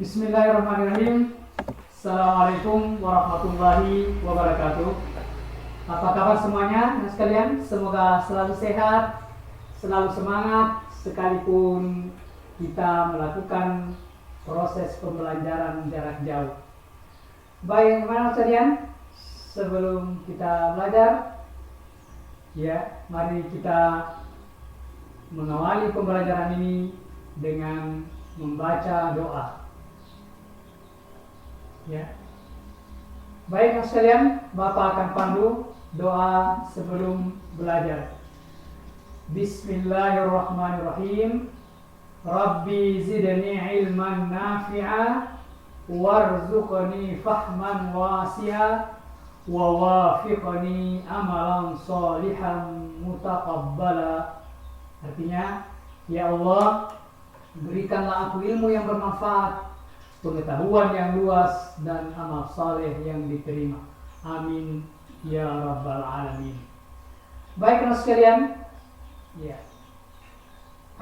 Bismillahirrahmanirrahim. Assalamualaikum warahmatullahi wabarakatuh. Apa kabar semuanya sekalian? Semoga selalu sehat, selalu semangat, sekalipun kita melakukan proses pembelajaran jarak jauh. Baik, teman-teman sekalian, sebelum kita belajar, mari kita mengawali pembelajaran ini dengan membaca doa. Baik, teman sekalian, Bapak akan pandu doa sebelum belajar. Bismillahirrahmanirrahim. Rabbi zidni ilman nafi'a warzuqni fahman wasi'a wa wafiqni amalan salihan mutaqabbala. Artinya, ya Allah, berikanlah aku ilmu yang bermanfaat, pengetahuan yang luas, dan amal saleh yang diterima. Amin ya rabbal alamin. Baik, teman sekalian,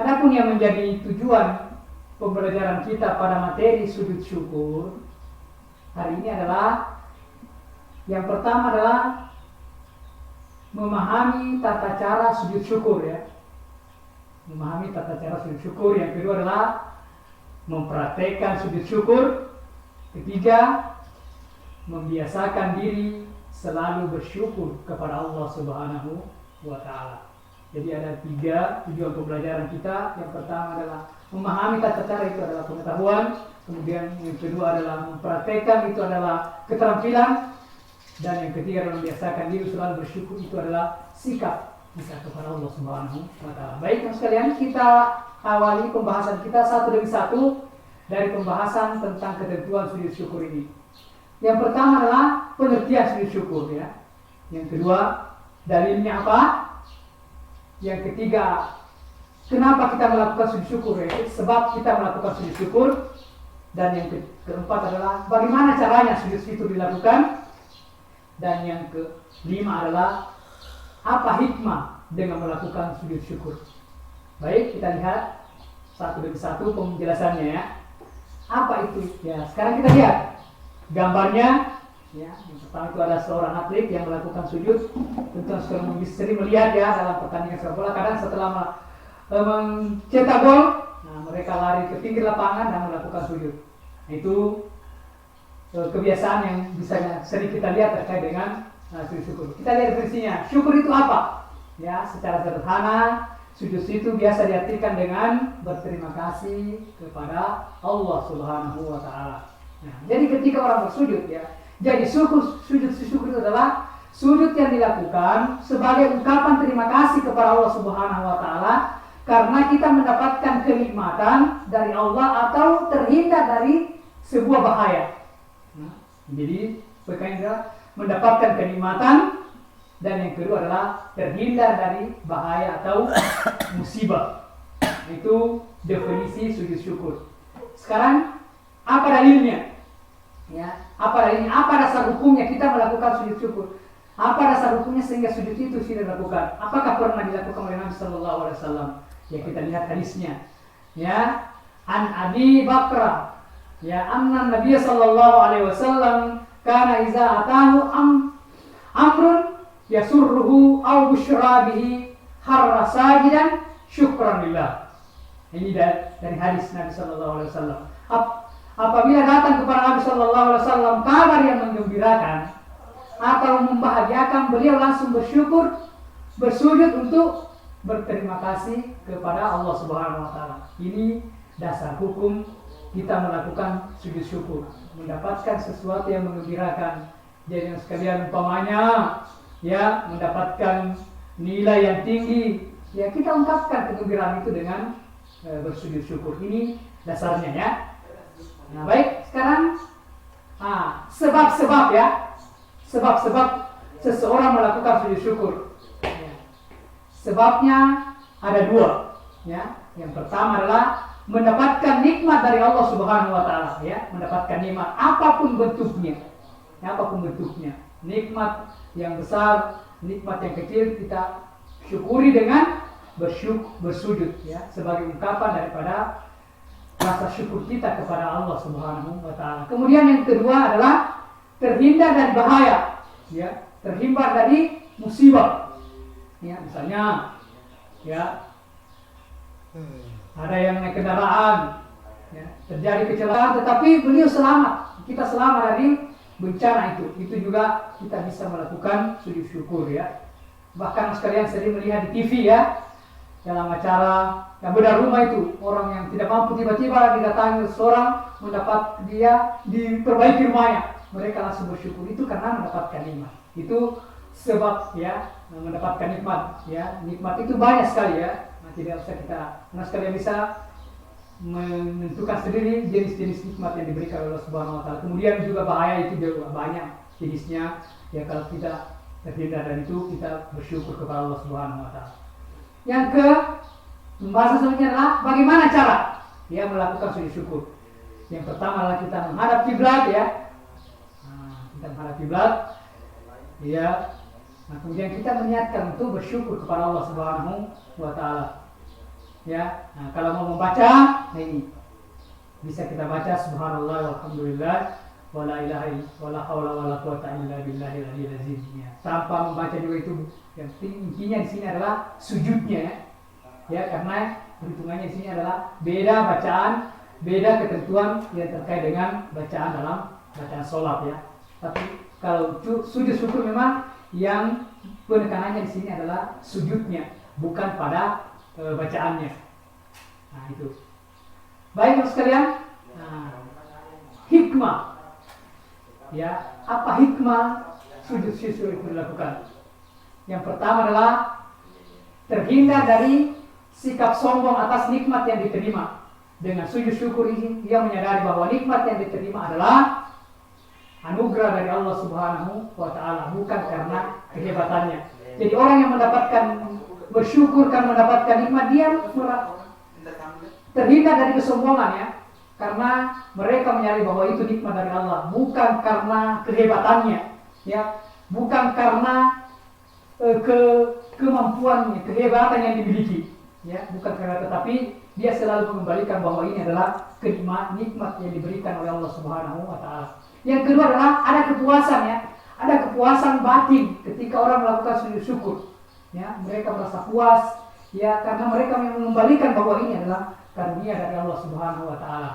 adapun yang menjadi tujuan pembelajaran kita pada materi sujud syukur hari ini adalah, yang pertama adalah memahami tata cara sujud syukur, memahami tata cara sujud syukur. Yang kedua adalah mempraktekkan sujud syukur. Ketiga, membiasakan diri selalu bersyukur kepada Allah Subhanahu wa Ta'ala. Jadi ada 3 tujuan pembelajaran kita. Yang pertama adalah memahami tata cara, itu adalah pengetahuan. Kemudian yang kedua adalah mempraktekkan, itu adalah keterampilan. Dan yang ketiga adalah membiasakan diri selalu bersyukur, itu adalah sikap kita kepada Allah Subhanahu wa Ta'ala. Baik, teman sekalian, kita awali pembahasan kita satu demi satu dari pembahasan tentang ketentuan sujud syukur ini. Yang pertama adalah pengertian sujud syukur, Yang kedua, dalilnya apa? Yang ketiga, kenapa kita melakukan sujud syukur, sebab kita melakukan sujud syukur. Dan yang keempat adalah bagaimana caranya sujud itu dilakukan. Dan yang kelima adalah apa hikmah dengan melakukan sujud syukur. Baik, kita lihat satu demi satu penjelasannya, Apa itu? Sekarang kita lihat gambarnya. Yang pertama itu ada seorang atlet yang melakukan sujud. Tentu sering melihat dalam pertandingan sepak bola, kadang setelah mencetak gol, mereka lari ke pinggir lapangan dan melakukan sujud. Itu kebiasaan yang bisa sering kita lihat terkait dengan sujud syukur. Kita lihat definisinya. Syukur itu apa? Secara sederhana, sujud itu biasa diartikan dengan berterima kasih kepada Allah Subhanahu wa Ta'ala. Jadi ketika orang bersujud, jadi sujud syukur itu adalah sujud yang dilakukan sebagai ungkapan terima kasih kepada Allah Subhanahu wa Ta'ala karena kita mendapatkan kenikmatan dari Allah atau terhindar dari sebuah bahaya. Jadi perkara mendapatkan kenikmatan, dan yang kedua adalah terhindar dari bahaya atau musibah. Itu definisi sujud syukur. Sekarang apa dalilnya? Apa dalilnya? Apa dasar hukumnya kita melakukan sujud syukur? Apa dasar hukumnya sehingga sujud itu tidak dilakukan? Apakah pernah dilakukan oleh Nabi Sallallahu Alaihi Wasallam? Kita lihat hadisnya. An Abi Bakr. Anna Nabi Sallallahu Alaihi Wasallam kana iza atahu amrun yasurruhu aw busyra bihi harra sajidan syukran lillah. Ini dari hadis Nabi Sallallahu Alaihi Wasallam. Apabila datang kepada Nabi Sallallahu Alaihi Wasallam kabar yang menggembirakan atau membahagiakan, beliau langsung bersyukur, bersujud untuk berterima kasih kepada Allah Subhanahu Wa Taala. Ini dasar hukum kita melakukan sujud syukur, mendapatkan sesuatu yang menggembirakan. Jadi sekalian, umpamanya mendapatkan nilai yang tinggi, kita ungkapkan kegembiraan itu dengan bersujud syukur. Ini dasarnya, baik, sekarang sebab-sebab sebab-sebab seseorang melakukan sujud syukur. Sebabnya ada 2. Yang pertama adalah mendapatkan nikmat dari Allah Subhanahu wa Ta'ala, mendapatkan nikmat apapun bentuknya. Nikmat yang besar, nikmat yang kecil, kita syukuri dengan bersujud, sebagai ungkapan daripada rasa syukur kita kepada Allah Subhanahu wa taala. Kemudian yang kedua adalah terhindar dari bahaya, ya, terhindar dari musibah. Ya, misalnya ya ada yang naik kendaraan, ya, terjadi kecelakaan tetapi beliau selamat, kita selamat dari bencana itu juga kita bisa melakukan sujud syukur, ya. Bahkan sekalian sering melihat di TV, ya, dalam acara yang benar rumah itu, orang yang tidak mampu tiba-tiba didatangi seorang, mendapat dia diperbaiki rumahnya, mereka langsung bersyukur. Itu karena mendapatkan nikmat. Itu sebab, ya, mendapatkan nikmat, ya. Nikmat itu banyak sekali, ya. Nah, tidak usah kita, nah sekalian bisa menentukan sendiri jenis-jenis nikmat yang diberikan oleh Allah Subhanahu wa taala. Kemudian juga bahaya itu juga banyak jenisnya. Ya, kalau kita terhindar dari itu, kita bersyukur kepada Allah Subhanahu wa taala. Yang ke pembahasan selanjutnya adalah bagaimana cara ya melakukan sujud syukur. Yang pertama adalah kita menghadap kiblat, ya. Nah, kita menghadap kiblat, ya. Nah, kemudian kita meniatkan untuk bersyukur kepada Allah Subhanahu wa taala. Ya. Nah, kalau mau membaca, nah ini bisa kita baca subhanallah walhamdulillah wala ilaha illallah wala haula wala quwata illa billahil aliyyil azim. Ya. Tanpa membaca juga itu, yang intinya di sini adalah sujudnya, ya, karena perhitungannya di sini adalah beda bacaan, beda ketentuan yang terkait dengan bacaan dalam bacaan sholat, ya. Tapi kalau sujud syukur memang yang penekanannya di sini adalah sujudnya, bukan pada bacaannya. Nah, itu. Baik, sekalian. Nah, hikmah. Ya, apa hikmah sujud syukur itu dilakukan? Yang pertama adalah terhindar dari sikap sombong atas nikmat yang diterima. Dengan sujud syukur ini, dia menyadari bahwa nikmat yang diterima adalah anugerah dari Allah Subhanahu wa taala, bukan karena kehebatannya. Jadi orang yang mendapatkan bersyukur kan mendapatkan nikmat, dia terhindar dari kesombongan, ya. Karena mereka menyadari bahwa itu nikmat dari Allah, bukan karena kehebatannya, ya, bukan karena kemampuannya, kehebatan yang dimiliki, ya, bukan karena, tetapi dia selalu mengembalikan bahwa ini adalah nikmat yang diberikan oleh Allah Subhanahu wa taala. Yang kedua adalah ada kepuasan, ya, ada kepuasan batin ketika orang melakukan sujud syukur, ya, mereka merasa puas, ya, karena mereka mengembalikan bahwa ini adalah karunia dari Allah Subhanahu wa taala.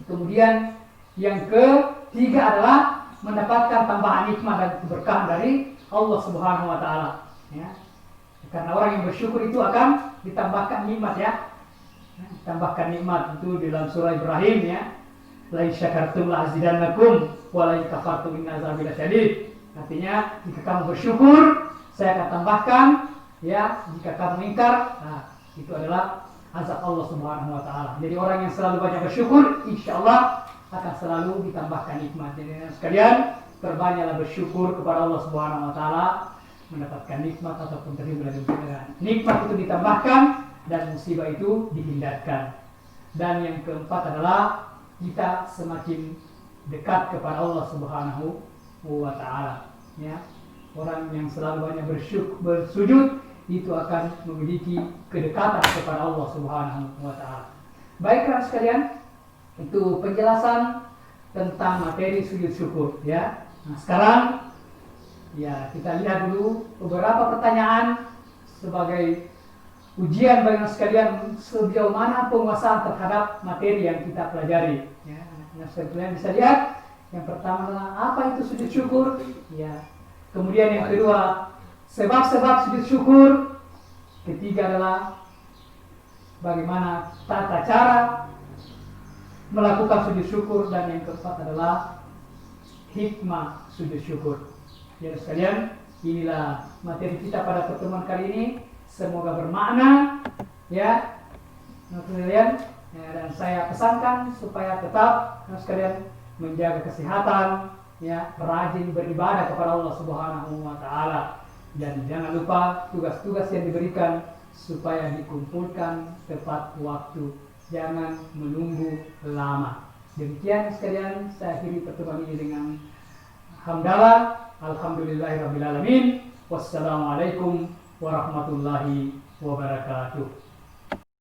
Kemudian yang ketiga adalah mendapatkan tambahan nikmat dan keberkahan dari Allah Subhanahu wa taala, ya. Karena orang yang bersyukur itu akan ditambahkan nikmat, ya. Ditambahkan nikmat itu di dalam surah Ibrahim, ya. La in syakartum la azidannakum wa la in kafartum inna azabi lasyadid. Artinya, jika kamu bersyukur, saya akan tambahkan, ya. Jika kamu ingkar, nah, itu adalah azab Allah Subhanahu wa taala. Jadi orang yang selalu banyak bersyukur, insyaallah akan selalu ditambahkan nikmat. Jadi sekalian, perbanyaklah bersyukur kepada Allah Subhanahu wa taala, mendapatkan nikmat ataupun terhindar dari musibah. Nikmat itu ditambahkan dan musibah itu dihindarkan. Dan yang keempat adalah kita semakin dekat kepada Allah Subhanahu wa taala, ya. Orang yang selalu banyak bersujud itu akan memiliki kedekatan kepada Allah Subhanahu wa taala. Baiklah sekalian, itu penjelasan tentang materi sujud syukur, ya. Nah, sekarang ya kita lihat dulu beberapa pertanyaan sebagai ujian bagi sekalian sejauh mana penguasaan terhadap materi yang kita pelajari, ya. Nah, sekalian bisa lihat, yang pertama adalah apa itu sujud syukur, ya. Kemudian yang kedua, sebab-sebab sujud syukur. Ketiga adalah bagaimana tata cara melakukan sujud syukur, dan yang keempat adalah hikmah sujud syukur. Ya sekalian, inilah materi kita pada pertemuan kali ini. Semoga bermakna, ya, sekalian. Ya, dan saya pesankan supaya tetap sekalian menjaga kesehatan, ya, rajin beribadah kepada Allah Subhanahu wa taala, dan jangan lupa tugas-tugas yang diberikan supaya dikumpulkan tepat waktu, jangan menunggu lama. Demikian sekalian, saya akhiri pertemuan ini dengan hamdalah, alhamdulillahirabbil alamin, wassalamualaikum warahmatullahi wabarakatuh.